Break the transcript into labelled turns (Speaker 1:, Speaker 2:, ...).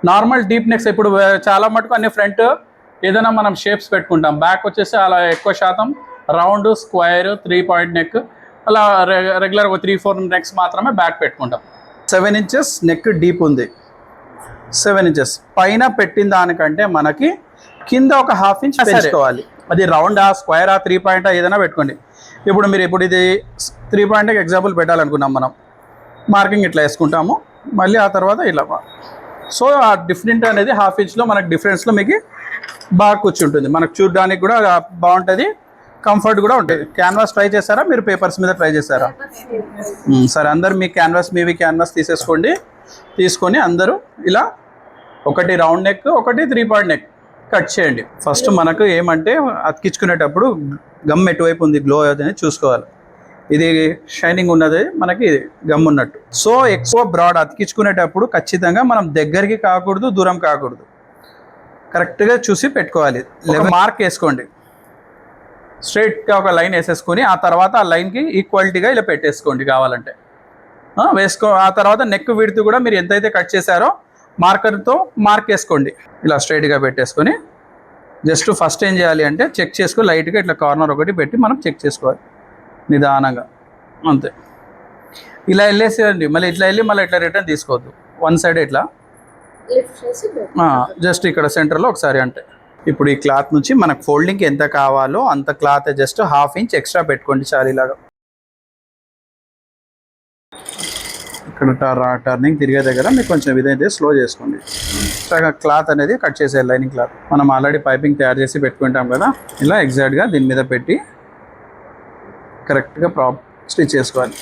Speaker 1: Normal deep next ఇప్పుడు చాలా మటుకు అన్ని ఫ్రంట్ ఏదైనా మనం షేప్స్ పెట్టుకుంటాం, బ్యాక్ వచ్చేసి అలా ఎక్కువ శాతం రౌండ్, స్క్వేర్, 3 పాయింట్ నెక్ అలా రెగ్యులర్ 3-4 నెక్స్ మాత్రమే బ్యాక్ పెట్టుకుంటాం. 7 ఇంచెస్ నెక్ డీప్ ఉంది. 7 ఇంచెస్ పైన పెట్టిన దానికంటే మనకి కింద ఒక ½ ఇంచ్ పెంచుకోవాలి. అది రౌండా, స్క్వేరా, 3 పాయింటా ఏదైనా పెట్టుకోండి. ఇప్పుడు ఇది 3 పాయింట్ ఎగ్జాంపుల్ పెట్టాలనుకున్నాం మనం, మార్కింగ్ ఇట్లా వేసుకుంటాము, మళ్ళీ ఆ తర్వాత ఇలా. సో ఆ డిఫరెంట్ అనేది ½ ఇంచ్లో మనకి డిఫరెన్స్లో మీకు బాగా కూర్చుంటుంది, మనకు చూడడానికి కూడా బాగుంటుంది, కంఫర్ట్ కూడా ఉంటుంది. క్యాన్వాస్ ట్రై చేస్తారా మీరు? పేపర్స్ మీద ట్రై చేస్తారా? సరే, అందరు మీ క్యాన్వాస్ తీసుకొని అందరూ ఇలా ఒకటి రౌండ్ నెక్, ఒకటి 3 పాయింట్ నెక్ కట్ చేయండి. ఫస్ట్ మనకు ఏమంటే అతికించుకునేటప్పుడు గమ్ ఎటువైపు ఉంది, గ్లో అవుతుంది చూసుకోవాలి. ఇది షైనింగ్ ఉన్నది, మనకి గమ్ ఉన్నట్టు. సో ఎక్కువ బ్రాడ్ అతికించుకునేటప్పుడు ఖచ్చితంగా మనం దగ్గరికి కాకూడదు, దూరం కాకూడదు, కరెక్ట్గా చూసి పెట్టుకోవాలి. మార్క్ వేసుకోండి, స్ట్రైట్గా ఒక లైన్ వేసేసుకొని ఆ తర్వాత ఆ లైన్కి ఈక్వాలిటీగా ఇలా పెట్టేసుకోండి కావాలంటే ఆ తర్వాత నెక్ విడ్త్ కూడా మీరు ఎంతైతే కట్ చేశారో మార్కర్తో మార్క్ వేసుకోండి. ఇలా స్ట్రైట్గా పెట్టేసుకొని జస్ట్ ఫస్ట్ ఏం చేయాలి అంటే చెక్ చేసుకో, లైట్గా ఇట్లా కార్నర్ ఒకటి పెట్టి మనం చెక్ చేసుకోవాలి నిదానంగా, అంతే. ఇలా వెళ్ళేసేయండి, మళ్ళీ ఇట్లా వెళ్ళి మళ్ళీ ఇట్లా రిటర్న్ తీసుకోవద్దు, వన్ సైడ్ ఇట్లా జస్ట్ ఇక్కడ సెంటర్లో ఒకసారి అంటే. ఇప్పుడు ఈ క్లాత్ నుంచి మనకు ఫోల్డింగ్కి ఎంత కావాలో అంత క్లాత్ జస్ట్ ½ ఇంచ్ ఎక్స్ట్రా పెట్టుకోండి చాలు. ఇలాగా ఇక్కడ టర్నింగ్ తిరిగే దగ్గర మీకు కొంచెం ఇదైతే స్లో చేసుకోండి. క్లాత్ అనేది కట్ చేసే లైనింగ్ క్లాత్ మనం ఆల్రెడీ పైపింగ్ తయారు చేసి పెట్టుకుంటాం కదా, ఇలా ఎగ్జాక్ట్గా దీని మీద పెట్టి కరెక్ట్గా స్టిచ్ చేసుకోవాలి.